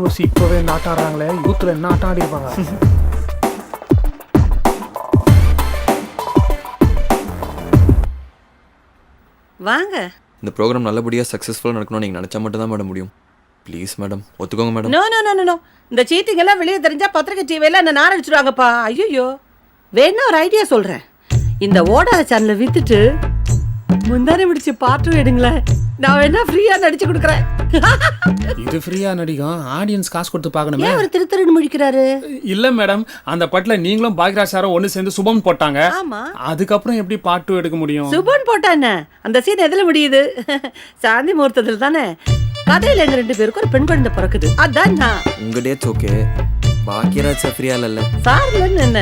ஊர்வசி இப்பவே நாட்டாடுறாங்களே, யூத்தில் என்ன ஆட்டம் ஆடி இருப்பாங்க. வாங்க. இந்த ப்ரோக்ராம் நல்லபடியாக சக்ஸஸ்ஃபுல்லாக நடக்கணும்னு நீங்கள் நினச்சா மட்டும் தான் மேடம் முடியும். ப்ளீஸ் மேடம் ஒத்துக்கோங்க madam. No no no no இந்த சீட்டிங் எல்லாம் வெளியே தெரிஞ்சா பத்திரிக்கை டிவியில் என்ன நார அடிச்சுடுவாங்கப்பா. ஐயோ, வேணா ஒரு ஐடியா சொல்கிறேன். இந்த ஓடாத சேனலை வித்துட்டு முந்தானே முடிச்சு பாட்டு எடுங்களேன். நான் வேணா ஃப்ரீயாக நடிச்சு கொடுக்குறேன். இது ஃப்ரீயா நடிக்கும், ஆடியன்ஸ் காசு கொடுத்து பார்க்கணுமே. ஏன் அவர் திருத்தருன்னு முடிக்கிறாரு? இல்ல மேடம், அந்த பாட்டுல நீங்களும் பாக்யராஜ் சாரும் ஒண்ணு சேர்ந்து சுபம் போட்டாங்க. ஆமா, அதுக்கப்புறம் எப்படி பாட்டு எடுக்க முடியும்? சுபன் போட்டா என்ன? அந்த சீன் எதுல முடியுது? சாந்தி முகூர்த்தத்தில் தானே. கதையில எங்க 2 பேருக்கு ஒரு பெண் குழந்தை பிறக்குது. அதான் நான். உங்க டேட்ஸ் ஓகே, பாக்கியராஜ் சார் ஃப்ரீயா இல்ல? சார் இல்லைன்னு என்ன,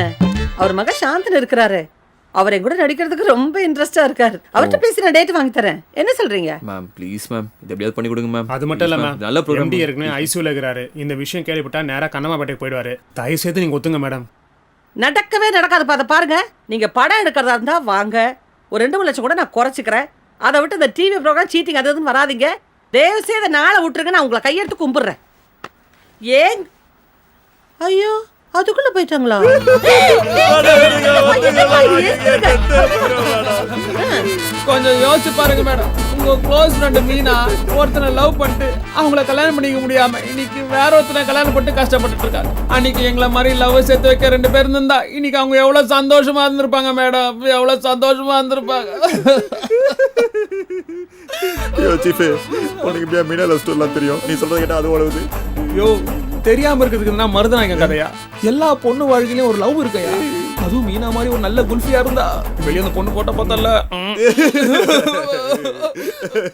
அவர் மக சாந்தன் இருக்கிறாரு. அவர் என் கூட நடிக்கிறதுக்கு ரொம்ப இன்ட்ரெஸ்டா இருக்காரு. அவர்கிட்ட பேசி நான் டேட் வாங்கி தரேன். என்ன சொல்றீங்க? மேம் ப்ளீஸ் மேம், இது எப்படியாவது பண்ணி கொடுங்க மேம். அது மட்டும் இல்ல மேம், நல்ல ப்ரோக்ராம் எம்டி இருக்குன்னு ஐசியூல இருக்கிறாரு. இந்த விஷயம் கேள்விப்பட்டா நேரா கண்ணமாப்பேட்டைக்கு போயிடுவாரு. தயவு செய்து நீங்க ஒத்துங்க மேடம். நடக்கவே நடக்காது. அதை பாருங்க. நீங்க படம் எடுக்கிறதா இருந்தா வாங்க, ஒரு 2-3 லட்சம் கூட நான் குறைச்சிக்கிறேன். அதை விட்டு இந்த டிவி ப்ரோக்ராம் சீட்டிங் அது இதுன்னு வராதிங்க. தயவு செய்து நாளை விட்டுருங்க. நான் உங்களை கையெடுத்து கும்பிடுறேன். ஏன்? ஐயோ, அதுக்குள்ள போயிட்டாங்களா? கொஞ்சம் யோசிச்சு பாருங்க மேடம். உங்க க்ளோஸ் ஃப்ரெண்ட் மீனா ஒருத்தனை லவ் பண்ணிட்டு அவங்கள கல்யாணம் பண்ணிக்க முடியாம இன்னைக்கு வேற ஒருத்தனை கல்யாணம் பண்ணிட்டு கஷ்டப்பட்டுட்டு இருக்காங்க. அன்னைக்கு எங்களை மாதிரி லவ் சேர்த்து வைக்க 2 பேர் இருந்தா இன்னைக்கு அவங்க எவ்வளவு சந்தோஷமா இருந்திருப்பாங்க மேடம். எவ்வளவு சந்தோஷமா இருந்திருப்பாங்க. சீஃபே, உனக்கு இப்படியா மீனா லவ் ஸ்டோரிலாம் தெரியும்? நீ சொல்றது கேட்டா அது உழவுது. ஐயோ, தெரியாம இருக்கிறதுக்குன்னா மருதனாங்க கதையா? எல்லா பொண்ணு வாழ்க்கையிலயும் ஒரு லவ் இருக்கையா? அதுவும் மீனா மாதிரி ஒரு நல்ல குல்ஃபியா இருந்தா வெளியே அந்த பொண்ணு போட்ட பார்த்தல.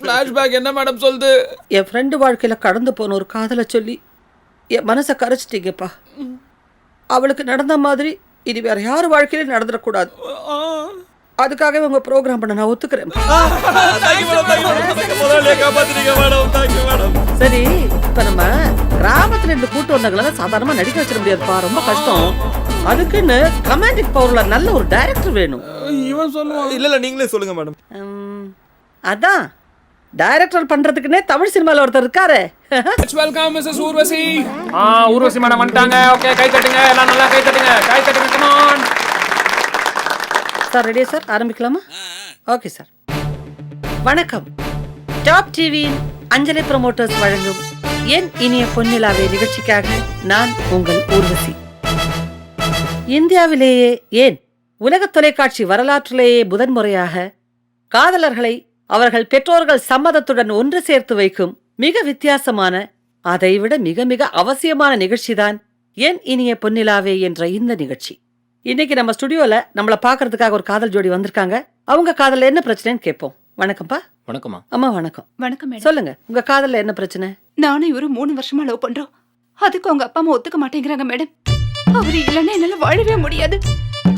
பிளாஷ்பேக் என்ன மேடம் சொல்லுது? என் ஃப்ரெண்டு வாழ்க்கையில கடந்து போன ஒரு காதலை சொல்லி என் மனசை கரைச்சிட்டீங்கப்பா. அவளுக்கு நடந்த மாதிரி இது வேற யார் வாழ்க்கையிலும் நடந்துடக்கூடாது. அதுக்காகவே உங்க ப்ரோக்ராம் பண்ண நான் ஒத்துக்கிறேன். சரி, இப்ப நம்ம கிராமத்துல இருந்து கூட்டு வந்தவங்கள சாதாரணமா நடிக்க வச்சிட முடியாதுப்பா. ரொம்ப கஷ்டம். அதுக்குன்னு கமாண்டிக் பவர்ல நல்ல ஒரு டைரக்டர் வேணும். இவன் சொல்லுவான். இல்ல நீங்களே சொல்லுங்க மேடம். அதான் டைரக்டர் பண்றதுக்குன்னே தமிழ் சினிமால ஒருத்தர் இருக்காரு. Welcome Mrs Urvashi. Urvashi madam வந்துட்டாங்க. ஓகே, கை தட்டுங்க. எல்லாம் நல்லா கை தட்டுங்க. கை தட்டுங்க. Come on sir. ரெடியா சார்? ஆரம்பிக்கலாமா? Okay sir. வணக்கம். டாப் டிவியின் அஞ்சலி ப்ரமோட்டர்ஸ் வழங்கும் என் இனிய பொன்னிலாவே நிகழ்ச்சிக்காக நான் உங்கள் ஊர்வசி. இந்தியாவிலேயே ஏன் உலக தொலைக்காட்சி வரலாற்றிலேயே முதன்முறையாக காதலர்களை அவர்கள் பெற்றோர்கள் சம்மதத்துடன் ஒன்று சேர்த்து வைக்கும் மிக வித்தியாசமான, அதைவிட மிக மிக அவசியமான நிகழ்ச்சிதான் என் இனிய பொன்னிலாவே என்ற இந்த நிகழ்ச்சி. இன்னைக்கு நம்ம ஸ்டுடியோல நம்மள பாக்குறதுக்காக ஒரு காதல் ஜோடி வந்திருக்காங்க. அவங்க காதல்ல என்ன பிரச்சனைன்னு கேட்போம். வணக்கம்ப்பா. வணக்கம்மா. அம்மா வணக்கம். வணக்கம் மேடம். சொல்லுங்க, உங்க காதல்ல என்ன பிரச்சனை? நானும் இவரு 3 வருஷமா லவ் பண்றோம். அதுக்கு அவங்க அப்பா அம்மா ஒத்துக்க மாட்டேங்கிறாங்க மேடம். அவரு இல்லைன்னா என்னால வாழவே முடியாது.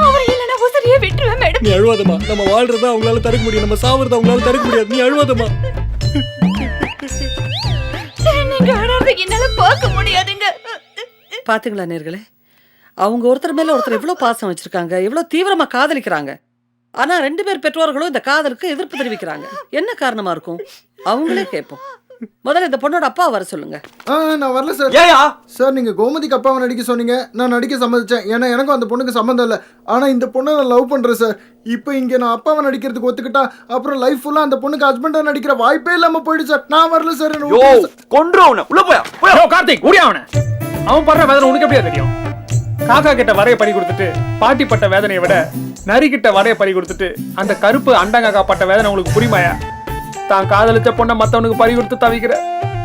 அவரு இல்லைன்னா உசிரியே விட்டுருவேன் மேடம். நீ அழுவாதம்மா. நம்ம வாழ்றதா அவங்களால தடுக்க முடியும், நம்ம சாவறதா அவங்களால தடுக்க முடியாது. நீ அழுவாதம்மா. நீங்க அழறத என்னால பார்க்க முடியாதுங்க. பாத்தீங்களா நேர்களே, அவங்க ஒருத்தர் மேல ஒருத்தர் எவ்வளவு பாசம் வச்சிருக்காங்க, எவ்வளவு தீவிரமா காதலிக்கிறாங்க. ஆனா 2 பேர் பெற்றோர்களும் இந்த காதலுக்கு எதிர்ப்பு தெரிவிக்கிறாங்க. என்ன காரணமா இருக்கும்? அவங்களே கேட்போம். முதல்ல இந்த பொண்ணோட அப்பா வர சொல்லுங்க. நான் வரல சார். ஏயா சார், நீங்க கோமதிக்கு அப்பாவை நடிக்க சொன்னீங்க. நான் நடிக்க சம்மதிச்சேன். ஏன்னா எனக்கும் அந்த பொண்ணுக்கு சம்மந்தம் இல்லை. ஆனா இந்த பொண்ணை நான் லவ் பண்றேன் சார். இப்போ இங்க நான் அப்பாவை நடிக்கிறதுக்கு ஒத்துக்கிட்டா அப்புறம் லைஃப் ஃபுல்லா அந்த பொண்ணுக்கு ஹஸ்பண்டா நடிக்கிற வாய்ப்பே இல்லாம போயிடுச்சு சார். நான் வரல சார். கொன்றுவன உள்ள போயா. யோ கார்த்திக், ஓடியா அவனை. அவன் படுற வேதனை உனக்கு எப்படியா தெரியும்? காக்கா கிட்ட வரைய பறி கொடுத்துட்டு பாட்டி பட்ட வேதனையை விட நரி கிட்ட வரைய பறி கொடுத்துட்டு அந்த கருப்பு அண்டங்காக்கா பட்ட வேதனை உங்களுக்கு புரியுமாயா? தான் காதலிச்ச பொண்ணை மத்தவனுக்கு பறி கொடுத்து தவிக்கிற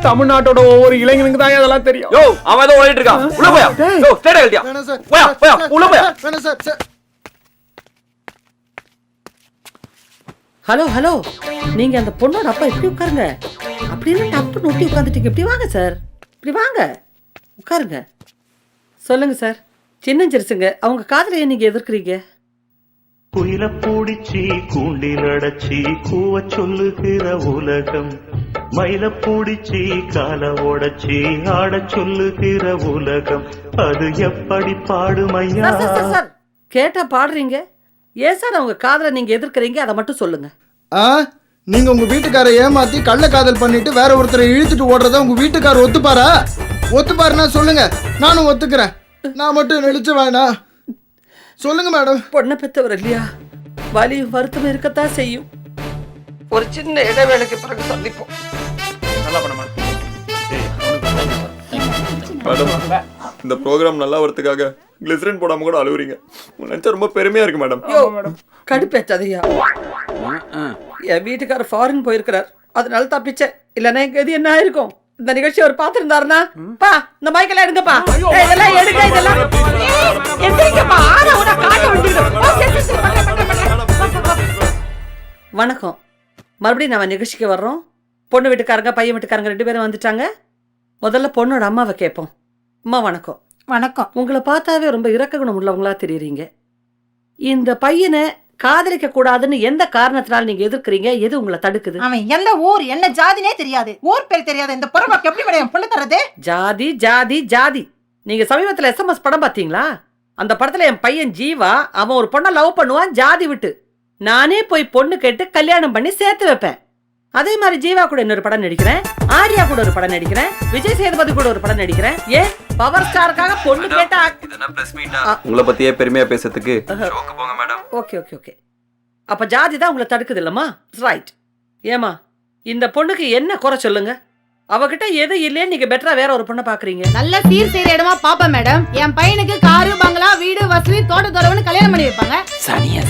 தமிழ்நாட்டோட ஒவ்வொரு இளைஞனுக்கு தான் அதெல்லாம் தெரியும். யோ, அவன் ஏதோ ஓடிட்டு இருக்கான். உள்ள போயா. யோ, ஸ்ட்ரைட்டா கழட்டியா. வேணாம் சார். போயா போயா உள்ள போயா. வேணாம் சார். சார் ஹலோ ஹலோ, நீங்க அந்த பொண்ணோட அப்பா இப்படி உட்காருங்க. அப்படின்னு டப்பு நோட்டி உட்காந்துட்டீங்க. இப்படி வாங்க சார், இப்படி வாங்க, உட்காருங்க. சொல்லுங்க சார். சின்னஞ்சிருச்சுங்க, அவங்க காதலையை நீங்க எதிர்க்கிறீங்க. குயில பூடிச்சி கூண்டில் அடைச்சி கூவ சொல்லுகிற உலகம், மயில பூடிச்சி கால உடைச்சி ஆட சொல்லுகிற உலகம், அது எப்படி பாடுமையா? சார், கேட்டா பாடுறீங்க. ஏன் சார் அவங்க காதலை நீங்க எதிர்க்கிறீங்க? அதை மட்டும் சொல்லுங்க. நீங்க உங்க வீட்டுக்காரை ஏமாத்தி கள்ள காதல் பண்ணிட்டு வேற ஒருத்தரை இழுத்துட்டு ஓடுறத உங்க வீட்டுக்காரர் ஒத்துப்பாரா? ஒத்துப்பாருன்னா சொல்லுங்க, நானும் ஒத்துக்கிறேன். நான் மட்டும் நடிச்சு வேணா சொல்லுங்க மேடம். பொண்ணை பெற்றவர் இல்லையா, வலியும் வருத்தம் இருக்கத்தான் செய்யும். ஒரு சின்ன இடைவேளைக்கு பிறகு சந்திப்போம். நல்லா பண்ண மேடம். மேடம் இந்த ப்ரோக்ராம் நல்லா வரதுக்காக கிளிசரின் போடாம கூட அழுவுறீங்க. நினைச்சா ரொம்ப பெருமையா இருக்கு மேடம். யோ, கடுப்பேத்தாதையா. என் வீட்டுக்காரர் ஃபாரின் போயிருக்கிறார், அதனால தப்பிச்சேன். இல்லைன்னா எங்க இது என்ன ஆயிருக்கும்? இந்த நிகழ்ச்சி அவர் பார்த்திருந்தாருன்னா, பா இந்த மைக்கெல்லாம் எடுங்கப்பா. ஏய், இதெல்லாம் எடுங்க, இதெல்லாம் எடுங்கப்பா. ஆனா உன காட்ட வேண்டியது. வணக்கம். மறுபடியும் நம்ம நிகழ்ச்சிக்கு வர்றோம். பொண்ணு வீட்டுக்காரங்க பையன் வீட்டுக்காரங்க 2 பேரும் வந்துட்டாங்க. முதல்ல பொண்ணோட அம்மாவை கேட்போம். அம்மா வணக்கம். வணக்கம். உங்களை பார்த்தாவே ரொம்ப இரக்க குணம் உள்ளவங்களா தெரியுறீங்க. இந்த பையனை காதலிக்க கூடாதுன்னு எந்த காரணத்தினால நீங்க எதிர்க்கிறீங்க? எது உங்களை தடுக்குது? அவன் எந்த ஊர் என்ன ஜாதினே தெரியாது, ஊர் பேர் தெரியாது. இந்த பொறுப்பாக்கு எப்படி மேடம் பொண்ணு தரது? ஜாதி ஜாதி ஜாதி. நீங்க சமீபத்துல SMS படம் பாத்தீங்களா? அந்த படத்துல என் பையன் ஜீவா அவன் ஒரு பொண்ணை லவ் பண்ணுவான் ஜாதி விட்டு. நானே போய் பொண்ணு கேட்டு கல்யாணம் பண்ணி சேர்த்து வைப்பேன். அதே மாதிரி ஜீவா கூட இன்னொரு படம் நடிக்கிறேன், ஆர்யா கூட ஒரு படம் நடிக்கிறேன், விஜய் சேதுபதி கூட ஒரு படம் நடிக்கிறேன். ஏன் பவர் ஸ்டாருக்காக பொண்ணு கேட்டா? உங்களை பத்தியே பெருமையா பேசுறதுக்கு போங்க மேடம். Okay okay okay. அப்ப ஜாதி தான் உங்களை தடுக்குது இல்லம்மா? ரைட். ஏமா இந்த பொண்ணுக்கு என்ன குறை சொல்லுங்க? அவகிட்ட எது இல்லையே நீங்க பெட்டரா வேற ஒரு பொண்ணை பாக்குறீங்க. நல்ல சீர் செய்யற இடமா பாப்பேன் மேடம். என் பையனுக்கு காரு பங்களா வீடு வசதி தோட்டத்தோடவனு கல்யாணம் பண்ணி வைப்பாங்க. சனியா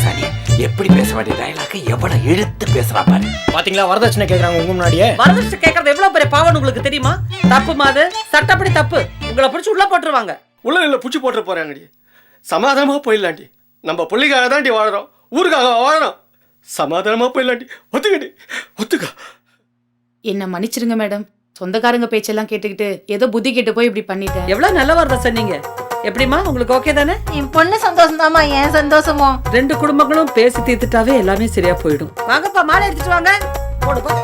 எப்படி பேச வேண்டிய டயலாக் எவ்வளவு இழுத்து பேசுறா பாரு. பாத்தீங்களா வரதட்சணை கேக்குறாங்க உங்க முன்னாடியே. வரதட்சணை கேக்குறது எவ்வளவு பெரிய பாவம்னு உங்களுக்கு தெரியுமா? தப்பு மாது, சட்டப்படி தப்பு. உங்களை பிடிச்சி உள்ள போட்டுருவாங்க. உள்ள இல்ல புடிச்சு போட்டு போறாங்கடி. சமாதானமா போயிடலாண்டி. நம்ம பிள்ளைக்காக தாண்டி வாழறோம், ஊருக்காக வாழறோம். சமாதானமா போயிடலாண்டி. ஒத்துக்க. என்ன மன்னிச்சிருங்க மேடம், சொந்தக்காரங்க பேச்செல்லாம் கேட்டுக்கிட்டு ஏதோ புத்தி கேட்டு போய் இப்படி பண்ணிட்டேன். எவ்வளவு நல்ல வரத சொன்னீங்க. எப்படிமா உங்களுக்கு ஓகே தானே? என் பொண்ணு சந்தோஷம் தாமா, ஏன் சந்தோஷமோ? 2 குடும்பங்களும் பேசி தீர்த்துட்டாவே எல்லாமே சரியா போயிடும். வாங்கப்பா மாலை எடுத்துட்டு வாங்க. போடுப்பா.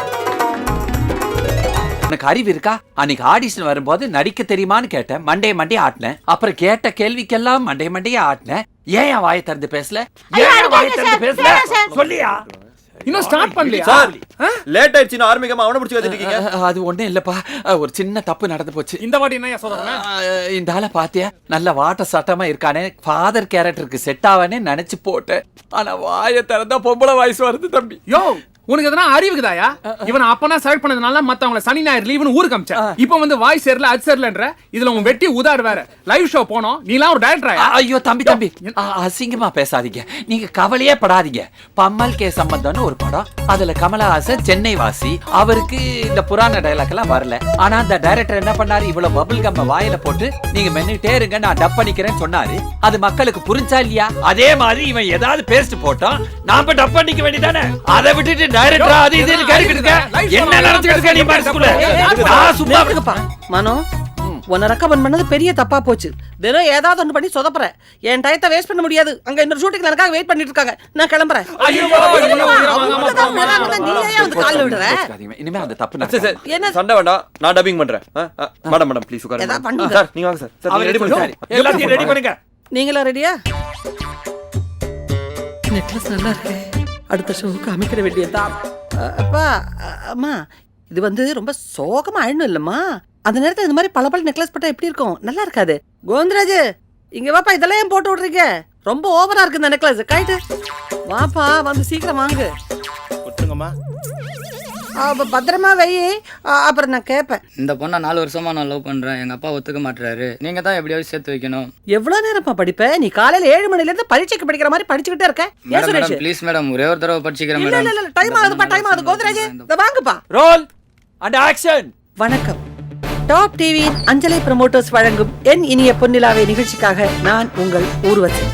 உனக்கு அறிவு இருக்கா? அன்னைக்கு ஆடிஷன் வரும்போது நடிக்க தெரியுமான்னு கேட்டேன், மண்டே ஆட்டினேன். அப்புறம் கேட்ட கேள்விக்கெல்லாம் மண்டையே ஆட்டினேன். ஏன் வாயை திறந்து பேசல? சொல்லியா? இன்னும் ஸ்டார்ட் பண்ணலையா? சார் லேட் ஆயிடுச்சுன்னு ஆரம்பிக்காம அவனை பிடிச்சி வச்சிட்டு இருக்கீங்க. அது ஒண்ணும் இல்லப்பா, ஒரு சின்ன தப்பு நடந்து போச்சு. இந்த வாட்டி என்ன சொல்றேன்? இந்த ஆளை பாத்தியா, நல்ல வாட்ட சட்டமா இருக்கானே, ஃபாதர் கேரக்டருக்கு செட் ஆவானே நினைச்சு போட்டேன். ஆனா வாயை திறந்தா பொம்பளை வயசு வருது தம்பி. யோ, உனக்கு எதனா அறிவுக்குதாயா? இவன் அப்பனா செலக்ட் பண்ணதுனால மத்தவங்கள சனி ஞாயிறு லீவுன்னு ஊருக்கு அமிச்சா. இப்போ வந்து வாய் சேரல அது சேரலன்ற இதுல உன் வெட்டி உதார் வேற. லைவ் ஷோ போனோம், நீலாம் ஒரு டைரக்டரா? ஐயோ தம்பி அசிங்கமா பேசாதீங்க. நீங்க கவலையே படாதீங்க. பம்மல் கே சம்பந்தம்னு ஒரு படம், அதுல கமலஹாசன் சென்னை வாசி. அவருக்கு இந்த புராண டைலாக் எல்லாம் வரல. ஆனா அந்த டைரக்டர் என்ன பண்ணாரு, இவ்வளவு பபிள் கம்ம வாயில போட்டு நீங்க மென்னுட்டே இருங்க நான் டப் பண்ணிக்கிறேன்னு சொன்னாரு. அது மக்களுக்கு புரிஞ்சா இல்லையா? அதே மாதிரி இவன் ஏதாவது பேஸ்ட் போட்டோம், நாம டப் பண்ணிக்க வேண்டியதானே. அதை விட்டுட்டு டைரக்டரா அது இதுன்னு கேரிக்கிட்டு இருக்க. என்ன நினைச்சிட்டு இருக்க நீ பாருக்குள்ள? நான் சும்மா இருக்குப்பா. மனோ, உன்னை ரெக்கமெண்ட் பண்ணது பெரிய தப்பா போச்சு. தினம் ஏதாவது ஒன்று பண்ணி சொதப்புற. என் டயத்தை வேஸ்ட் பண்ண முடியாது. அங்க இன்னொரு ஷூட்டிங் எனக்காக வெயிட் பண்ணிட்டு இருக்காங்க. நான் கிளம்புறேன். இனிமே அந்த தப்பு என்ன சண்டை வேண்டாம், நான் டப்பிங் பண்றேன். மேடம் ப்ளீஸ் உட்காருங்க. சார் நீங்க வாங்க சார். சார் ரெடி பண்ணுங்க. எல்லாத்தையும் ரெடி பண்ணுங்க. நீங்களா ரெடியா? நெக்லஸ் நல்லா இருக்கு. அடுத்த ஷோவுக்கு அமைக்கிற வேண்டியதான். அப்பா அம்மா, இது வந்து ரொம்ப சோகமா ஆயிடணும் இல்லம்மா. அந்த நேரத்தில் இந்த மாதிரி பல நெக்லஸ் போட்டா எப்படி இருக்கும்? நல்லா இருக்காது. கோவிந்தராஜ் இங்க வாப்பா, இதெல்லாம் ஏன் போட்டு விடுறீங்க? ரொம்ப ஓவரா இருக்கு இந்த நெக்லஸ். கைட்டு வாப்பா, வந்து சீக்கிரம் வாங்கு. விட்டுருங்கம்மா. பத்திரமா வை. அப்புறம் நான் கேட்பேன். இந்த பொண்ணை 4 வருஷமா நான் லவ் பண்றேன், எங்க அப்பா ஒத்துக்க மாட்டாரு. நீங்க தான் எப்படியாவது சேர்த்து வைக்கணும். எவ்வளவு நேரமா படிப்ப நீ? காலையில 7 மணில இருந்து பரீட்சைக்கு படிக்கிற மாதிரி படிச்சுக்கிட்டே இருக்க. ஏன் சுரேஷ்? ப்ளீஸ் மேடம், ஒரே ஒரு தடவை படிச்சுக்கிறேன் இல்ல மேடம். இல்ல டைம் ஆகுதுப்பா, டைம் ஆகுது. கோவிந்தராஜ் இத வாங்குப்பா. Roll and action. வணக்கம். டாப் டிவியின் அஞ்சலி ப்ரமோட்டர்ஸ் வழங்கும் என் இனிய பொன்னிலாவை நிகழ்ச்சிக்காக நான் உங்கள் ஊர்வசி.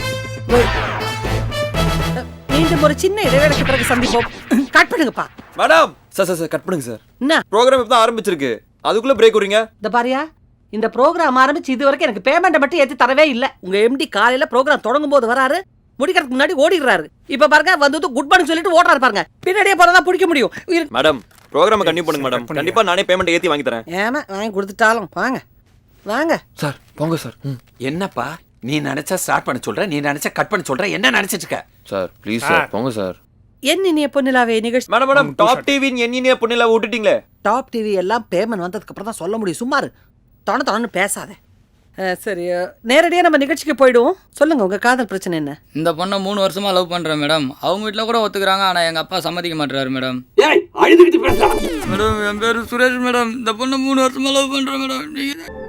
மீண்டும் ஒரு சின்ன இடைவேளைக்கு பிறகு சந்திப்போம். கட் பண்ணுங்கப்பா. மேடம் சார் கட் பண்ணுங்க சார். என்ன ப்ரோகிராம் இப்பதான் ஆரம்பிச்சிருக்கு, அதுக்குள்ள பிரேக் விடுறீங்க. இந்த பாரியா, இந்த ப்ரோக்ராம் ஆரம்பிச்சு இது வரைக்கும் எனக்கு பேமெண்ட் மட்டும் ஏத்தி தரவே இல்ல. உங்க எம்டி காலையில ப்ரோக்ராம் தொடங்கும் போது வராரு, முடிக்கிறதுக்கு முன்னாடி ஓடிடுறாரு. இப்ப பாருங்க வந்து குட் மார்னிங் சொல்லிட்டு ஓடுறாரு பாருங்க. பின்னாடியே போறதா பிடிக்க முடியும். மேடம் ப்ரோகிராம் கண்டினியூ பண்ணுங்க மேடம். கண்டிப்பா நானே பேமெண்ட் ஏத்தி வாங்கி தரேன். ஏமா வாங்கி கொடுத்துட்டாலும் வாங்க வாங்க சார். போங்க சார். என்னப்பா நீ நினைச்சா ஸ்டார்ட் பண்ண சொல்ற, நீ நினைச்சா கட் பண்ண சொல்ற, என்ன நினைச்சிட்டு இருக்க? சார் ப்ளீஸ் சார் போங்க சார். என் இனிய பொன்னிலாவை நிகழ்ச்சி. மேடம் டாப் டிவியின் எண்ணினிய பொண்ணில விட்டுட்டீங்களே. டாப் டிவி எல்லாம் பேமெண்ட் வந்ததுக்கு அப்புறம் தான் சொல்ல முடியும். சும்மாரு தொண பேசாத. சரி, நேரடியாக நம்ம நிகழ்ச்சிக்கு போயிடுவோம். சொல்லுங்க, உங்க காதல் பிரச்சனை என்ன? இந்த பொண்ணை 3 வருஷமா லவ் பண்றேன் மேடம். அவங்க வீட்டில் கூட ஒத்துக்கிறாங்க, ஆனால் எங்கள் அப்பா சம்மதிக்க மாட்டுறாரு மேடம். ஏய் அழுதுகிட்டு பேசலாம். மேடம் என் பேர் சுரேஷ் மேடம். இந்த பொண்ணை 3 வருஷமா லவ் பண்றேன் மேடம்.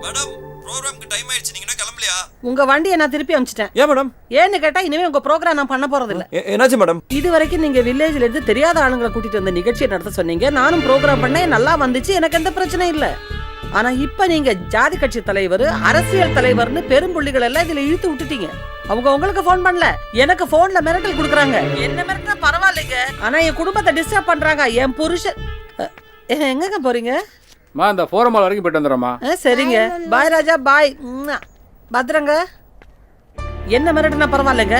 மேடம் ப்ரோக்ராம்க்கு டைம் ஆயிடுச்சு, நீங்க என்ன கிளம்பலையா? உங்க வண்டியை நான் திருப்பி அனுப்பிச்சிட்டேன். ஏன் மேடம்? ஏன்னு கேட்டா இனிமே உங்க ப்ரோக்ராம் நான் பண்ண போறது இல்ல. என்னாச்சு மேடம்? இது வரைக்கும் நீங்க வில்லேஜ்ல இருந்து தெரியாத ஆளுங்களை கூட்டிட்டு வந்து நிகழ்ச்சியை நடத்த சொன்னீங்க. நானும் ப்ரோக்ராம் பண்ணேன், நல்லா வந்துச்சு, எனக்கு எந்த பிரச்சனையும் இல்ல. ஆனா இப்ப நீங்க ஜாதி கட்சி தலைவர், அரசியல் தலைவர்னு பெரும்புள்ளிகள் எல்லாம் இதுல இழுத்து விட்டுட்டீங்க. அவங்க உங்களுக்கு போன் பண்ணல, எனக்கு போன்ல மிரட்டல் கொடுக்குறாங்க. என்ன மிரட்டா பரவாயில்லைங்க, ஆனா என் குடும்பத்தை டிஸ்டர்ப் பண்றாங்க. என் புருஷன் எங்கங்க போறீங்க? இந்த ஃபோரமால் வரைக்கும் போயிட்டு வந்துடுறோம்மா. சரிங்க, பாய் ராஜா, பாய். பத்திரங்க. என்ன மிரட்டுனா பரவாயில்லைங்க,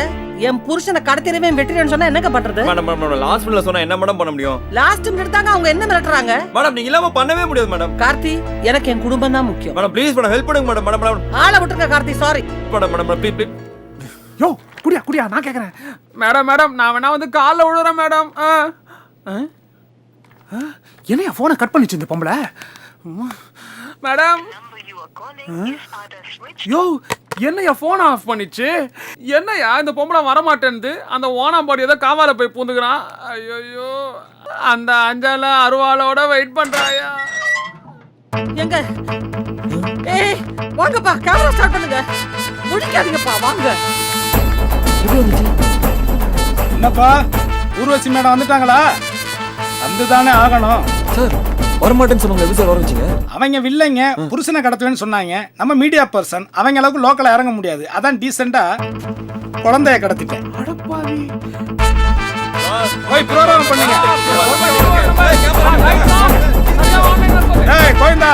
என் புருஷனை கடத்திடவே வெட்டினு சொன்னா என்னங்க பண்றது? மேடம் லாஸ்ட் மினிட்ல சொன்னா என்ன மேடம் பண்ண முடியும்? லாஸ்ட் மினிட் தாங்க அவங்க என்ன மிரட்டுறாங்க? மேடம் நீங்க இல்லாம பண்ணவே முடியாது மேடம். கார்த்தி, எனக்கு என் குடும்பம் தான் முக்கியம். மேடம் ப்ளீஸ் மேடம் ஹெல்ப் பண்ணுங்க மேடம். மேடம் ஆளை விட்டுருங்க Karthi, sorry. Madam please. Yo குடியா நான் கேட்குறேன். மேடம் நான் வேணா வந்து காலில் விழுறேன் மேடம். என்னையா ஃபோனை கட் பண்ணிச்சு இந்த பொம்பளை? மேடம் யோ என்னையா ஃபோனை ஆஃப் பண்ணிச்சு? என்னையா இந்த பொம்பளை வரமாட்டேன்து? அந்த ஓனாம்பாடி ஏதோ காவால போய் பூந்துக்கிறான். ஐயோ அந்த அஞ்சால அருவாளோட வெயிட் பண்றாயா? எங்க? ஏய் வாங்கப்பா, கேமரா ஸ்டார்ட் பண்ணுங்க. முடிக்காதீங்கப்பா, வாங்க. என்னப்பா ஊர்வசி மேடம் வந்துட்டாங்களா? வந்துதானே ஆகணும். சார் வரமாட்டேன்னு சொன்னாங்க, எப்படி சார் வர வச்சிங்க? அவங்க வில்லைங்க, புருஷனை கடத்துவேன்னு சொன்னாங்க. நம்ம மீடியா பர்சன், அவங்க அளவுக்கு லோக்கலா இறங்க முடியாது. அதான் டீசெண்டா குழந்தைய கடத்திட்டேன். அடப்பாவி, போய் ப்ரோகிராம் பண்ணுங்க. ஏய் கோயந்தா,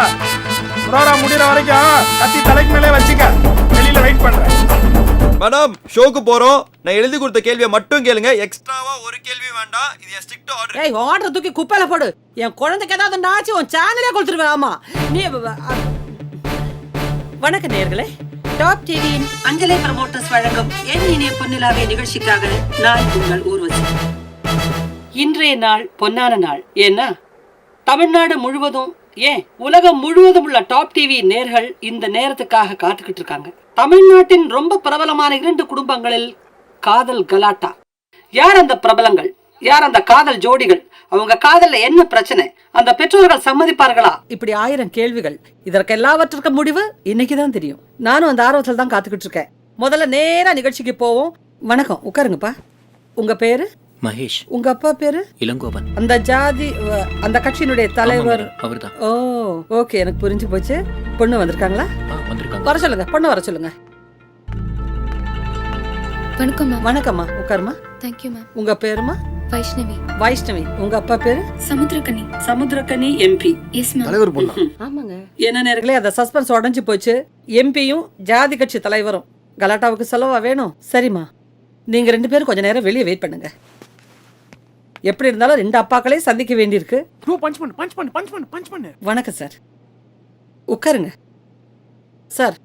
ப்ரோகிராம் முடிகிற வரைக்கும் கத்தி தலைக்கு மேலே வச்சுக்க. வெளியில வெயிட் பண்றேன். மேடம் ஷோக்கு போறோம். நான் எழுதி கொடுத்த கேள்வியை மட்டும் கேளுங்க. எக்ஸ்ட்ராவா ஒரு கேள்வி வேண்டாம். இது ஸ்ட்ரிக்ட் ஆர்டர். ஏய் ஆர்டர் தூக்கி குப்பையில போடு. என் குழந்தைக்கு ஏதாவது நாச்சு உன் சேனலே கொடுத்துருவேன். ஆமா நீ. வணக்க நேயர்களே, டாப் டிவியின் அஞ்சலை ப்ரமோட்டர்ஸ் வழங்கும் என் இனிய பொன்னிலாவே நிகழ்ச்சிக்காக நான் உங்கள் ஊர்வசி. இன்றைய நாள் பொன்னான நாள். ஏன்னா தமிழ்நாடு முழுவதும், ஏன் உலகம் முழுவதும் உள்ள டாப் டிவி நேயர்கள் இந்த நேரத்துக்காக காத்துக்கிட்டு இருக்காங்க. தமிழ்நாட்டின் ரொம்ப பிரபலமான 2 குடும்பங்களில் காதல் கலாட்டா. யார் அந்த பிரபலங்கள், யார் அந்த காதல் ஜோடிகள், அவங்க காதல்ல என்ன பிரச்சனை, அந்த பெற்றோர்கள் சம்மதிப்பார்களா, இப்படி 1000 கேள்விகள். இதற்கு எல்லாவற்றுக்கும் முடிவு இன்னைக்குதான் தெரியும். நானும் அந்த ஆர்வத்தில் தான் காத்துக்கிட்டு இருக்கேன். முதல்ல நேரா நிகழ்ச்சிக்கு போவோம். வணக்கம், உட்காருங்கப்பா. உங்க பேரு? மகேஷ். உங்க அப்பா பேரு? இளங்கோவன். அந்த ஜாதி, அந்த கட்சியினுடைய தலைவர் அவர்தான். ஓ ஓகே, எனக்கு புரிஞ்சு போச்சு. பொண்ணு வந்திருக்காங்களா? வந்திருக்காங்க. வர சொல்லுங்க, பொண்ணு வர சொல்லுங்க. வணக்கம் மேம். வணக்கம்மா, உட்காருமா. Thank you ma'am. உங்க பேருமா? வைஷ்ணவி. வைஷ்ணவி. உங்க அப்பா பேரு? Samuthirakani. Samuthirakani MP. Yes ma'am. தலைவர் பொண்ணா? ஆமாங்க. என்ன நேர்களே, அந்த சஸ்பென்ஸ் உடஞ்சு போச்சு. எம்பியும் ஜாதி கட்சி தலைவரும் கலாட்டாவுக்கு செலவா வேணும். சரிம்மா, நீங்க 2 பேரும் கொஞ்ச நேரம் வெளியே வெயிட் பண்ணுங்க. எப்படி இருந்தாலும் 2 அப்பாக்களையும் சந்திக்க வேண்டியிருக்கு. பஞ்ச் பண்ணு. வணக்கம் சார், உட்காருங்க. சார்,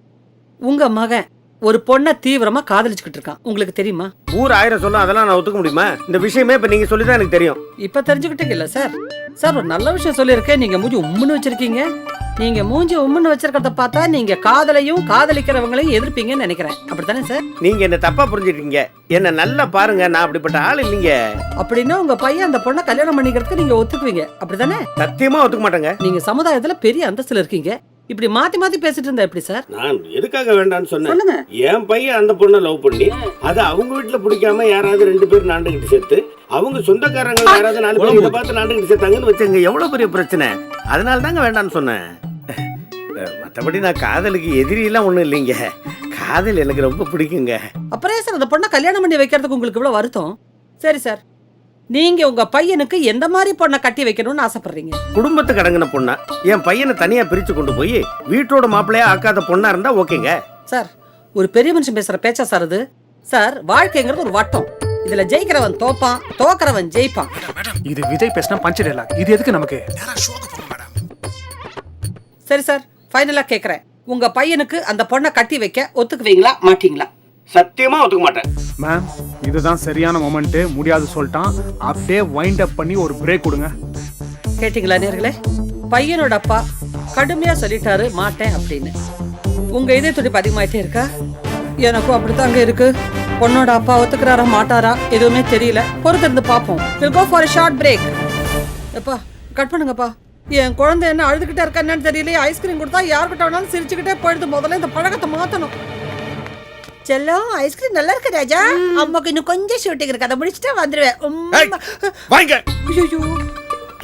உங்க மகன் ஒரு பொண்ணை தீவிரமா காதலிச்சுக்கிட்டு இருக்கான், உங்களுக்கு தெரியுமா? ஊர் 1000 சொல்லும், அதெல்லாம் நான் ஒத்துக்க முடியுமா? இந்த விஷயமே இப்ப நீங்க சொல்லிதான் எனக்கு தெரியும். இப்ப தெரிஞ்சுக்கிட்டீங்கல்ல சார்? சார், ஒரு நல்ல விஷயம் சொல்லியிருக்கேன். நீங்க மூஞ்சி உம்முன்னு வச்சிருக்கீங்க. நீங்க மூஞ்சி உம்முன்னு வச்சிருக்கிறத பார்த்தா நீங்க காதலையும் காதலிக்கிறவங்களையும் எதிர்ப்பீங்கன்னு நினைக்கிறேன். அப்படித்தானே சார்? நீங்க என்ன தப்பா புரிஞ்சுட்டீங்க. என்ன நல்லா பாருங்க, நான் அப்படிப்பட்ட ஆள் இல்லைங்க. அப்படின்னா உங்க பையன் அந்த பொண்ணை கல்யாணம் பண்ணிக்கிறதுக்கு நீங்க ஒத்துக்குவீங்க, அப்படித்தானே? சத்தியமா ஒத்துக்க மாட்டேங்க. நீங்க சமுதாயத்துல பெரிய அந்தஸ்துல இருக்கீங்க. இப்படி மாத்தி மாத்தி பேசிட்டு இருந்தா எப்படி சார்? நான் எதுக்காக வேண்டாம்னு சொன்னேன்? சொல்லுங்க. என் பையன் அந்த பொண்ணை லவ் பண்ணி அது அவங்க வீட்டுல பிடிக்காம யாராவது 2 பேர் நாண்டுகிட்டு சேர்த்து அவங்க சொந்தக்காரங்க யாராவது 4 பேர் இதை பார்த்து நாண்டுகிட்டு சேர்த்தாங்கன்னு வச்சுங்க, எவ்வளவு பெரிய பிரச்சனை. அதனால தாங்க வேண்டாம்னு சொன்னேன். மற்றபடி நான் காதலுக்கு எதிரியெல்லாம் ஒன்றும் இல்லைங்க. காதல் எனக்கு ரொம்ப பிடிக்குங்க. அப்புறம் சார் அந்த பொண்ணை கல்யாணம் பண்ணி வைக்கிறதுக்கு உங்களுக்கு இவ்வளவு வருத்தம்? சரி சார், நீங்க உங்க பையனுக்கு எந்த மாதிரி பொண்ணை கட்டி வைக்கணும்னு ஆசைப்படுறீங்க? குடும்பத்துக்கு அடங்கின பொண்ணா, என் பையனை தனியா பிரிச்சு கொண்டு போய் வீட்டோட மாப்பிள்ளையா ஆக்காத பொண்ணா இருந்தா ஓகேங்க. சார், ஒரு பெரிய மனுஷன் பேசுற பேச்சா சார் இது? சார், வாழ்க்கைங்கிறது ஒரு வட்டம். இதுல ஜெயிக்கிறவன் தோப்பான், தோக்கிறவன் ஜெயிப்பான். இது விஜய் பேசினா பஞ்ச் டயலாக். இது எதுக்கு நமக்கு? சரி சார், ஃபைனலா கேக்குறேன், உங்க பையனுக்கு அந்த பொண்ணை கட்டி வைக்க ஒத்துக்குவீங்களா மாட்டீங்களா? சத்தியமா ஒத்துக்க மாட்டேன். மேம், இதுதான் சரியான மொமெண்ட். முடியாது சொல்லிட்டான், அப்படியே வைண்ட் அப் பண்ணி ஒரு பிரேக் கொடுங்க. கேட்டீங்களா நேர்களே? பையனோட அப்பா கடுமையா சொல்லிட்டாரு மாட்டேன் அப்படின்னு. உங்க இதய துடிப்பு அதிகமாயிட்டே இருக்கா? எனக்கும் அப்படித்தாங்க இருக்கு. பொண்ணோட அப்பா ஒத்துக்கிறாரா மாட்டாரா எதுவுமே தெரியல. பொறுத்திருந்து பாப்போம். We'll go for a short break. எப்பா கட் பண்ணுங்கப்பா. என் குழந்தை என்ன அழுதுகிட்டே இருக்கா என்னன்னு தெரியல. ஐஸ்கிரீம் கொடுத்தா யார்கிட்ட வேணாலும் சிரிச்சுக்கிட்டே போயிடுது. முதல்ல இந்த பழக்கத்தை மாத்தணும். செல்லம் ஐஸ்கிரீம் நல்லா இருக்கு ராஜா. அம்மாக்கு இன்னும் கொஞ்சம் ஷூட்டிங் இருக்கு, அதை முடிச்சுட்டா வந்துடுவேன். வாங்க. ஐயோ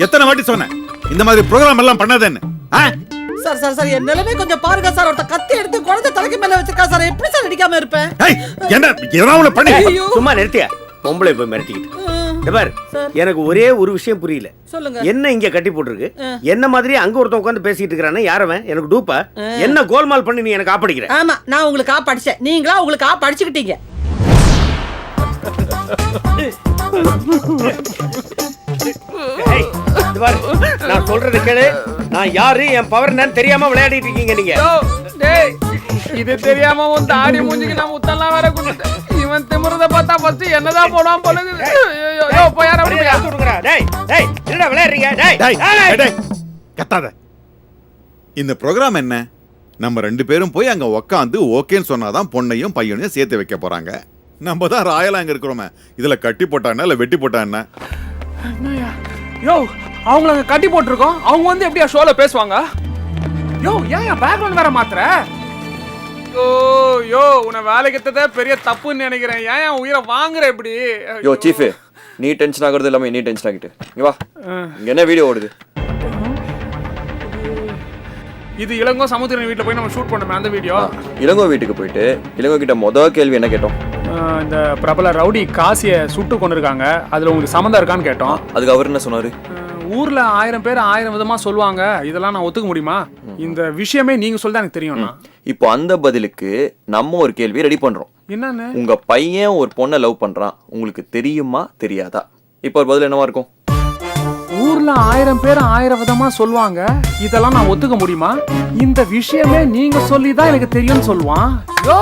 எத்தனை வாட்டி சொன்னேன் இந்த மாதிரி ப்ரோகிராம் எல்லாம் பண்ணாதேன்னு? சார் சார் சார் என் நிலைமை கொஞ்சம் பாருங்க சார். ஒருத்த கத்தி எடுத்து குழந்தை தலைக்கு மேல வச்சிருக்கா சார். எப்படி சார் அடிக்காம இருப்பேன்? என்ன ஏதாவது பண்ணி சும்மா நிறுத்தியா? பொம்பளை போய் மிரட்டிக்கிட்டு. பார், எனக்கு ஒரே ஒரு விஷயம் புரியல. சொல்லுங்க. என்ன இங்க கட்டி போட்டுருக்கு? என்ன மாதிரி அங்க ஒருத்தன் உட்கார்ந்து பேசிட்டு இருக்கானே, யாரவன்? எனக்கு டூப்பா? என்ன கோல்மால் பண்ணி நீ எனக்கு ஆப்படிக்கிற? ஆமா, நான் உங்களுக்கு ஆப்படிச்சேன், நீங்களா உங்களுக்கு ஆப்படிச்சுக்கிட்டீங்க. நான் சொல்றது கேளு. நான் யாரு, என் பவர் என்னன்னு தெரியாம விளையாடிட்டு இருக்கீங்க நீங்க. இது தெரியாம உன் தாடி மூஞ்சிக்கு நான் முத்தெல்லாம் வேற கொடுத்தேன். இவன் திமிரத பார்த்தா ஃபர்ஸ்ட் என்னதான் போடுவான் போலுது. ஐயோ போய் யாரா கொடுங்கடா. டேய் டேய் என்னடா விளையாடுறீங்க? டேய் கத்தாத. இந்த ப்ரோகிராம் என்ன? நம்ம 2 பேரும் போய் அங்க உட்காந்து ஓகேன்னு சொன்னாதான் பொண்ணையும் பையனையும் சேர்த்து வைக்க போறாங்க. நம்ம தான் ராயலா அங்க இருக்கிறோமே. இதுல கட்டி போட்டான்னா இல்ல வெட்டி போட்டா என்ன? யோ அவங்கள அங்க கட்டி போட்டுருக்கோம். அவங்க வந்து எப்படியா ஷோல பேசுவாங்க? யோ ஏன் பேக்ரவுண்ட் வேற மாத்துற? யோ உன்னை வேலைக்கு தத பெரிய தப்புன்னு நினைக்கிறேன். ஏன் உயிரை வாங்குற இப்படி? யோ சீஃப், நீ டென்ஷன் ஆகுறது இல்லாம நீ டென்ஷன் ஆகிட்டு இங்க வா. இங்க என்ன வீடியோ ஓடுது? இது இளங்கோ சமுத்திரன் வீட்டுல போய் நம்ம ஷூட் பண்ணோமே அந்த வீடியோ. இளங்கோ வீட்டுக்கு போயிட்டு இளங்கோ கிட்ட முதல் கேள்வி என்ன கேட்டோம்? இந்த பிரபல ரவுடி காசியை சுட்டு கொண்டிருக்காங்க, அதுல உங்களுக்கு சம்மந்தம் இருக்கான்னு கேட்டோம். அதுக்கு அவர் என்ன சொன்னாரு? ஊர்ல 1000 பேர் 1000 விதமா சொல்லுவாங்க, இதெல்லாம் நான் ஒத்துக்க முடியுமா? இந்த விஷயமே நீங்க சொல்லிதான் எனக்கு தெரியும்னா. இப்போ அந்த பதிலுக்கு நம்ம ஒரு கேள்வி ரெடி பண்றோம். என்னன்னு? உங்க பையன் ஒரு பொண்ணை லவ் பண்றான், உங்களுக்கு தெரியுமா தெரியாதா? இப்போ ஒரு பதில் என்னவா இருக்கும்? ஊர்ல 1000 பேர் 1000 விதமா சொல்லுவாங்க, இதெல்லாம் நான் ஒத்துக்க முடியுமா? இந்த விஷயமே நீங்க சொல்லிதான் எனக்கு தெரியும்னு சொல்லுவான். யோ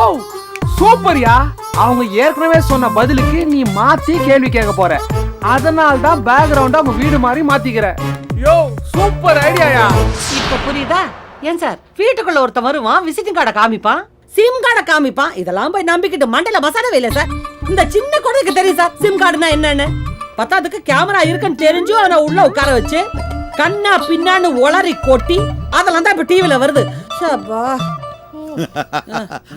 சூப்பர்யா. அவங்க ஏற்கனவே சொன்ன பதிலுக்கு நீ மாத்தி கேள்வி கேட்க போற. அதனால தான் பேக்ரவுண்ட் அவங்க வீடு மாதிரி மாத்திக்கிற. யோ சூப்பர் ஐடியாயா. இப்ப புரியுதா? ஏன் சார், வீட்டுக்குள்ள ஒருத்தன் வருவான், விசிட்டிங் கார்டை காமிப்பான், சிம் கார்டை காமிப்பான். இதெல்லாம் போய் நம்பிக்கிட்டு மண்டையில மசாலாவே இல்லை சார். இந்த சின்ன குழந்தைக்கு தெரியும் சார் சிம் கார்டுனா என்னன்னு. பத்தாதுக்கு கேமரா இருக்குன்னு தெரிஞ்சும் அவனை உள்ள உட்கார வச்சு கண்ணா பின்னான்னு உளறி கொட்டி அதெல்லாம் தான் இப்ப டிவில வருது.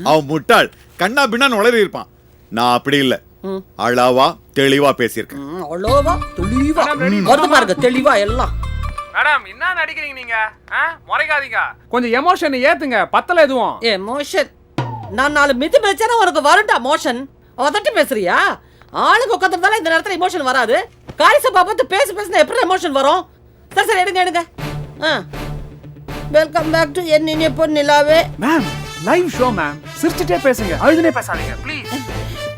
அவன் முட்டாள், கண்ணா பின்னான்னு உளறி இருப்பான். நான் அப்படி இல்ல, அளவா தெளிவா பேசியிருக்கேன். அவ்வளோவா தெளிவா வருது பாருங்க, தெளிவா எல்லாம். மேடம் என்ன நடிக்கிறீங்க நீங்க? முறைக்காதீங்க, கொஞ்சம் எமோஷன் ஏத்துங்க. பத்தல எதுவும் எமோஷன். நான் 4 மிதி மிதிச்சா உனக்கு வருண்டா மோஷன். அதட்டி பேசுறியா? ஆளுங்க உட்காந்துருந்தாலும் இந்த நேரத்துல எமோஷன் வராது. காரிசபா பார்த்து பேசினா எப்படி எமோஷன் வரும்? சரி சரி எடுங்க எடுங்க. வெல்கம் பேக் டு என் இனிய பொன்னிலாவே. மேம் லைவ் ஷோ மேம், சிரிச்சிட்டே பேசுங்க, அழுதுனே பேசாதீங்க ப்ளீஸ்.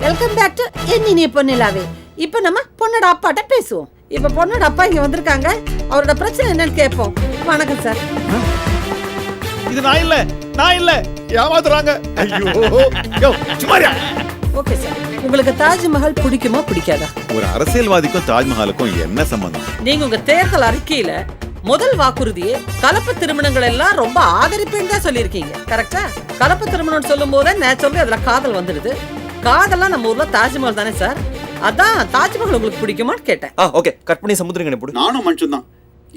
வெல்கம் பேக் டு என் இனிய பொன்னிலாவே. இப்போ நம்ம பொண்ணோட அப்பாட்ட பேசுவோம். இப்போ பொண்ணோட அப்பா இங்க வந்திருக்காங்க, அவரோட பிரச்சனை என்னன்னு கேட்போம். வணக்கம் சார். இது நான் இல்ல ஏமாத்துறாங்க. ஐயோ சும்மாரியா. ஓகே சார், உங்களுக்கு தாஜ்மஹால் பிடிக்குமா பிடிக்காதா? ஒரு அரசியல்வாதிக்கும் தாஜ்மஹாலுக்கும் என்ன சம்பந்தம்? நீங்க உங்க தேர்தல் அறிக்கையில முதல் வாக்குறுதியே கலப்பு திருமணங்கள் எல்லாம் ரொம்ப ஆதரிப்பேன்னு தான் சொல்லியிருக்கீங்க, கரெக்டா? கலப்பு திருமணம் சொல்லும் போதே நேச்சுரலி அதுல காதல் வந்துடுது. காதல்லாம் நம்ம ஊர்ல தாஜ்மஹால் தானே சார். அதான் தாஜ்மஹால் உங்களுக்கு பிடிக்குமான்னு கேட்டேன். ஓகே, கட் பண்ணி சமுத்திரங்க போடு. நானும் மனுஷன் தான்,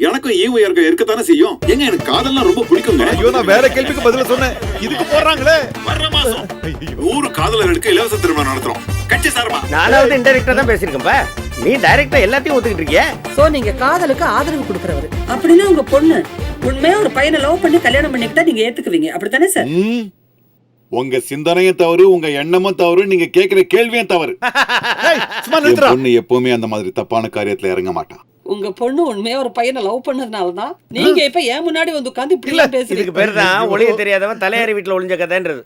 எனக்கும் ஈவு இறக்கம் இருக்கத்தானே செய்யும். எங்க எனக்கு காதல்லாம் ரொம்ப பிடிக்குங்க. ஐயோ நான் வேற கேள்விக்கு பதில சொன்னேன், இதுக்கு போறாங்களே. வர்ற மாசம் 100 காதலர்களுக்கு இலவச திருமணம் நடத்துறோம் கட்சி சார்பா. நானாவது இன்டைரக்டா தான் பேசிருக்கேன்பா, நீ டைரக்டா எல்லாத்தையும் ஒத்துக்கிட்டு இருக்கிய. சோ நீங்க காதலுக்கு ஆதரவு கொடுக்கறவரு அப்படின்னா உங்க பொண்ணு உண்மையா ஒரு பையனை லவ் பண்ணி கல்யாணம் பண்ணிக்கிட்டா நீங்க ஏத்துக்குவீங்க, அப்படித்தானே சார்? உங்க சிந்தனையும் தவறு, உங்க எண்ணமும் தவறு, நீங்க கேக்குற கேள்வியும் தவறு. பொண்ணு எப்பவுமே அந்த மாதிரி தப்பான காரியத்துல இறங்க மாட்டான். உங்க பொண்ணு உண்மையா ஒரு பையனை லவ் பண்ணதுனாலதான் நீங்க இப்ப ஏன் முன்னாடி வந்து உட்கார்ந்து இப்படி எல்லாம் பேசுறீங்க. இதுக்கு பேர் தான் ஒளிய தெரியாதவன் தலையாரி வீட்டுல ஒளிஞ்ச கதைன்றது.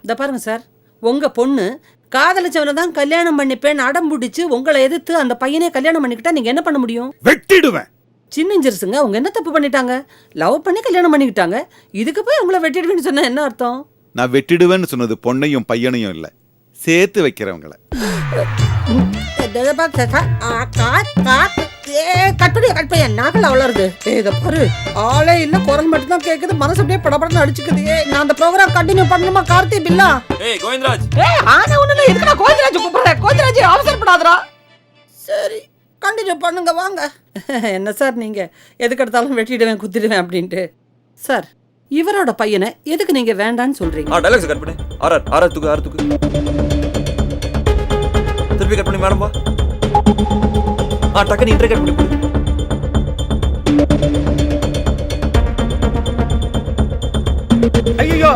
இந்த பாருங்க சார், உங்க பொண்ணு காதலிச்சவனை தான் கல்யாணம் பண்ணிப்பேன் அடம் பிடிச்சு உங்களை எதிர்த்து அந்த பையனே கல்யாணம் பண்ணிக்கிட்டா நீங்க என்ன பண்ண முடியும்? வெட்டிடுவேன். சின்னஞ்சிருசுங்க, அவங்க என்ன தப்பு பண்ணிட்டாங்க? லவ் பண்ணி கல்யாணம் பண்ணிக்கிட்டாங்க, இதுக்கு போய் உங்களை வெட்டிடுவேன்னு சொன்னா என்ன அர்த்தம்? நான் வெட்டிடுவேன்னு சொன்னது பொண்ணையும் பையனையும் இல்ல, சேர்த்து வைக்கிறவங்கள. கட்பையா நாகல வளருது. இத பாரு, ஆளே இல்ல, குரல் மட்டும் தான் கேக்குது, மனசு அப்படியே படபடன்னு அடிச்சுக்குது. நான் அந்த ப்ரோகிராம் கண்டினியூ பண்ணணுமா கார்த்தி பில்லா? ஏய் கோவிந்தராஜ், ஆனா ஒண்ணுல எதுக்குடா கோவிந்தராஜ் கூப்பிடுற? கோவிந்தராஜ் அவசரப்படாதடா. சரி கண்டினியூ பண்ணுங்க வாங்க. என்ன சார் நீங்க எதுக்கு எடுத்தாலும் வெட்டிடுவேன் குத்திடுவேன் அப்படின்ட்டு. சார் இவரோட பையனை எதுக்கு நீங்க வேண்டான்னு சொல்றீங்க? டைலாக்ஸ் கட் பண்ணு. ஆர் தூக்கு. திருப்பி கட் பண்ணி மேடம் வா. டக்குனு இன்டர் கட் பண்ணி கொடு. ஐயோ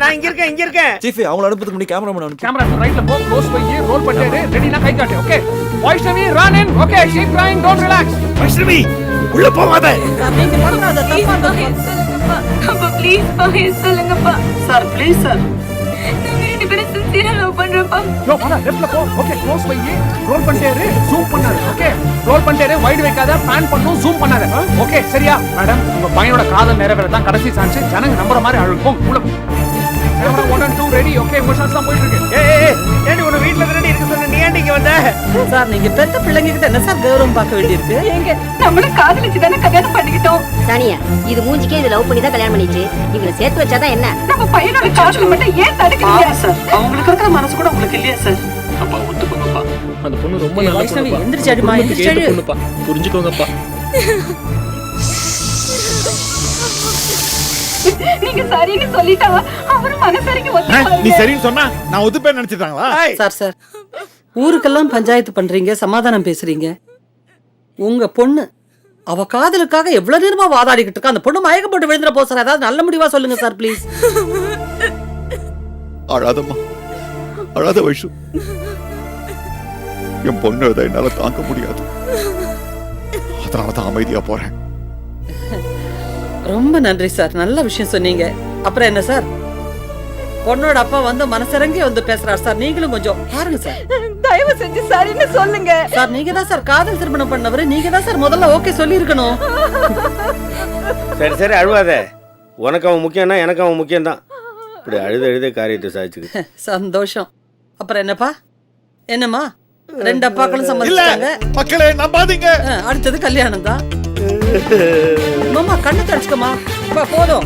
நான் இங்க இருக்கேன். சீஃப் அவங்கள அனுப்புறதுக்கு முன்னாடி கேமராமேன் அனுப்பு. கேமரா ரைட்ல போ, க்ளோஸ் பண்ணி ரோல் பண்ணிட்டு ரெடினா கை காட்டு. Okay Vaishnavi run in. Okay keep trying, don't relax. Vaishnavi உள்ள போகாத. நீங்க பண்ணாத தப்பா அப்பா ப்ளீஸ் பா சொல்லுங்கப்பா. Sir please sir. நாங்க ரெண்டு பேரும் சின்சியரா லவ் பண்றோம்ப்பா. யோ வாடா லெஃப்ட்ல போ. ஓகே க்ளோஸ் பண்ணி ரோல் பண்ணிட்டு ஜூம் பண்ணாத. ஓகே ரோல் பண்ணிட்டு வைட் வைக்காத, பேன் பண்ணனும், ஜூம் பண்ணாத. ஓகே சரியா மேடம்? உங்க பையனோட காதல் நிறைவேற தான் கடைசி சான்ஸ். ஜனங்க நம்புற மாதிரி அழுகும். உள்ள கேமரா 1 and 2 ரெடி. ஓகே உங்க ஷாட்ஸ் தான் போயிட்டு இருக்கு. ஏண்டி உன வீட்ல ரெடி இருக்க சொன்ன, நீ ஏண்டி இங்க வந்த? சார் நீங்க பெத்த பிள்ளைங்க கிட்ட என்ன சார் கௌரவம் பார்க்க வேண்டியிருக்கு? ஏங்க நம்மள காதலிச்சு தானே கல்யாணம் பண்ணிக்கிட்டோம். சானியா இது மூஞ்சிக்கே இது லவ் பண்ணி தான் கல்யாணம் பண்ணிச்சு. இவனை சேர்த்து வச்சாதான் என்ன? நம்ம பையனோட காதலை மட்டும் ஏன் தடுக்கிறீங்க சார்? அவங்களுக்கு இருக்கிற மனசு கூட உங்களுக்கு இல்லையா சார்? அப்பா ஒத்துக்கோங்கப்பா, அந்த பொண்ணு ரொம்ப ஏய், நல்ல வைஷ்ணவி, பொண்ணுப்பா. எந்திரிச்சு அடிமா, ரொம்ப எந்திரிச்சு கேட்ட அடி. பொண்ணுப்பா, புரிஞ்சுக்கோங்கப்பா. நீங்க சரின்னு சொல்லிட்டா அவரும் மனசரிக்கு நீ ஒத்துப்பாங்க. சரின்னு சொன்னா நான் ஒத்துப்பேன்னு நினைச்சிட்டாங்களா? சார் ஊருக்கெல்லாம் பஞ்சாயத்து பண்றீங்க, சமாதானம் பேசுறீங்க. உங்க பொண்ணு அவ காதலுக்காக எவ்வளவு நேரமா வாதாடிக்கிட்டு இருக்கா. அந்த பொண்ணு மயக்கம் போட்டு விழுந்துற போ சார். ஏதாவது நல்ல முடிவா சொல்லுங்க சார் ப்ளீஸ். அழாதம்மா, அழாத வைஷு. என் பொண்ணு அதை என்னால தாங்க முடியாது. அதனாலதான் அமைதியா போறேன். ரொம்ப நன்றி சார், நல்ல விஷயம் சொன்னீங்க. அப்புறம் என்ன சார், பொண்ணோட அப்பா வந்து மனசிறங்கி வந்து பேசுறாரு சார். நீங்களும் கொஞ்சம் பாருங்க சார். தயவு செஞ்சு சரின்னு சொல்லுங்க சார். நீங்க தான் சார் காதல் திருமணம் பண்ணவரு, நீங்க தான் சார் முதல்ல ஓகே சொல்லி இருக்கணும். சரி அழுவாத. உனக்கு அவன் முக்கியம்னா எனக்கு அவன் முக்கியம் தான். இப்படி அழுத காரியத்தை சாதிச்சுக்கு. சந்தோஷம். அப்புறம் என்னப்பா, என்னம்மா ரெண்டு அப்பாக்களும் சம்மதிச்சாங்க. மக்களே நம்பாதீங்க. அடுத்தது கல்யாணம் தான். மாமா கண்ணு தடிச்சுக்கமா. போதும்,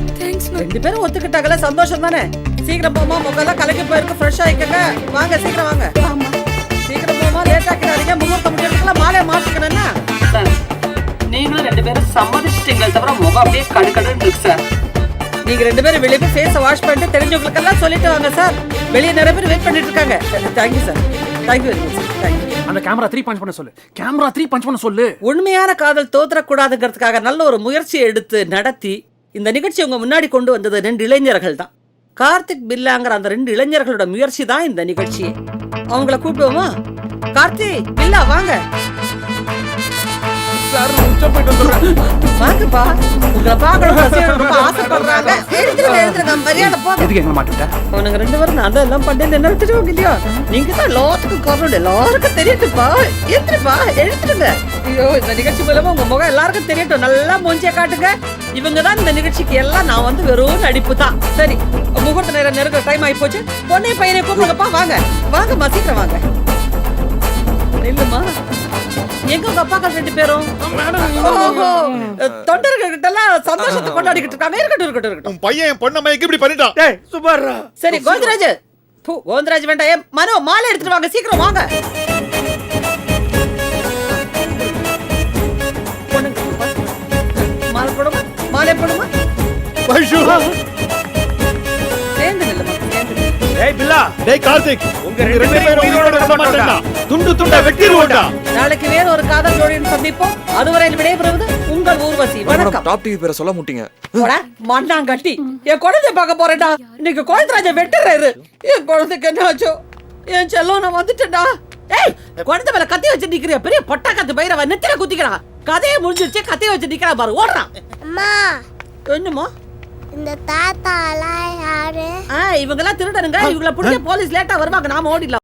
ரெண்டு பேரும் ஒத்துக்கிட்டாங்கல்ல, சந்தோஷம் தானே? சீக்கிரம் போமா, முகெல்லாம் கலக்கி போயிருக்கு, ஃப்ரெஷ் ஆயிக்கங்க. வாங்க சீக்கிரம் வாங்க. சீக்கிரம் போமா, லேட் ஆக்கிடாதீங்க. முகூர்த்தம் முடியறதுக்குள்ள மாலையை மாத்திக்கணும்னா. சார் நீங்களும் ரெண்டு பேரும் சம்மதிச்சிட்டீங்களே தவிர முகம் அப்படியே கடுக்கடுன்னு இருக்கு சார். நீங்க ரெண்டு பேரும் வெளியே போய் ஃபேஸை வாஷ் பண்ணிட்டு தெரிஞ்சவங்களுக்கு எல்லாம் சொல்லிட்டு வாங்க சார். வெளியே நிறைய பேர் வெயிட் பண்ணிட்டு இருக்காங்க. Thank you sir, thank you very much sir. Thank you. அந்த கேமரா 3 பஞ்ச் பண்ண சொல்லு. கேமரா 3 பஞ்ச் பண்ண சொல்லு. உண்மையான காதல் தோற்றக்கூடாதுங்கிறதுக்காக நல்ல ஒரு முயற்சியை எடுத்து நடத்தி இந்த நிகழ்ச்சி உங்க முன்னாடி கொண்டு வந்தது 2 இளைஞர்கள் தான். கார்த்திக் பில்லாங்கிற அந்த 2 இளைஞர்களோட முயற்சி தான் இந்த நிகழ்ச்சி. அவங்கள கூப்பிடுவோமா? கார்த்திக் பில்லா வாங்க. சார் உச்சம் போயிட்டு வந்துடுறேன். வாங்கப்பா, உங்களை பார்க்கணும் ரொம்ப ஆசைப்படுறாங்க. எழுந்துருங்க மரியாதை போங்க. எதுக்கு எங்க மாட்டிட்ட? அவனுங்க 2 பேரும் நான் தான் எல்லாம் பண்ணேன். என்ன எடுத்துட்டு இல்லையா? நீங்க தான் எல்லாத்துக்கும் காரணம், எல்லாருக்கும் தெரியட்டுப்பா. எழுந்துருப்பா, எழுந்துருங்க. ஐயோ, இந்த நிகழ்ச்சி மூலமா உங்க முகம் எல்லாருக்கும் தெரியட்டும். நல்லா மூஞ்சிய காட்டுங்க. இவங்க தான் இந்த நிகழ்ச்சிக்கு எல்லாம். நான் வந்து வெறும் நடிப்பு தான். சரி, முகூர்த்த நேரம் நெருங்குற டைம் ஆகி போச்சு. பொண்ணை பையனை கூப்பிடுங்கப்பா. வாங்க வாங்கம்மா, சீக்கிரம் வாங்க. இல்லம்மா, எங்க உங்க அப்பாக்கள் 2 பேரும்? தொண்டர்கள் கிட்ட எல்லாம் சந்தோஷத்தை கொண்டாடிக்கிட்டு இருக்காங்க. இருக்கட்டும். உன் பையன் என் பொண்ணை மயக்கி இப்படி பண்ணிட்டான். சுபாரா. சரி கோவிந்தராஜ், கோவிந்தராஜ் வேண்டாம். மனோ மாலை எடுத்துட்டு வாங்க, சீக்கிரம் வாங்க. மாலை போடுமா, மாலை போடுமா. வைஷு, சேர்ந்து நில்லுமா, சேர்ந்து நில்லு. டேய் பில்லா, டேய் கார்த்திக், உங்க ரெண்டு பேரும் உயிரோட விட மாட்டேன்டா. துண்டு துண்டா வெட்டிடுவோம்டா. நாளைக்கு வேற ஒரு காதல் ஜோடியுடன் சந்திப்போம். அதுவரை விடைபெறுவது உங்கள் ஊர்வசி. வணக்கம். டாப் டிவி பேரை சொல்ல முட்டீங்க. மண்ணாங்கட்டி, என் குழந்தைய பார்க்க போறேன்டா. இன்னைக்கு கோவிந்தராஜ வெட்டுறாரு. என் குழந்தைக்கு என்ன ஆச்சோ? என் செல்லம், நான் வந்துட்டேன்டா. ஏய், குழந்தை மேல கத்தி வச்சு நிக்கிறியா? பெரிய பொட்டா கத்து பயிரவ நெத்தில குத்திக்கிறா. கதையை முடிஞ்சிருச்சு, கத்திய வச்சு நிக்கிறா பாரு. ஓடுறான். அம்மா, என்னம்மா? இந்த தாத்தாலாம் யாரு? இவங்க எல்லாம் திருடனுங்க. இவங்கள புடிச்ச போலீஸ் லேட்டா வருவாங்க. நாம ஓடிடலாம்.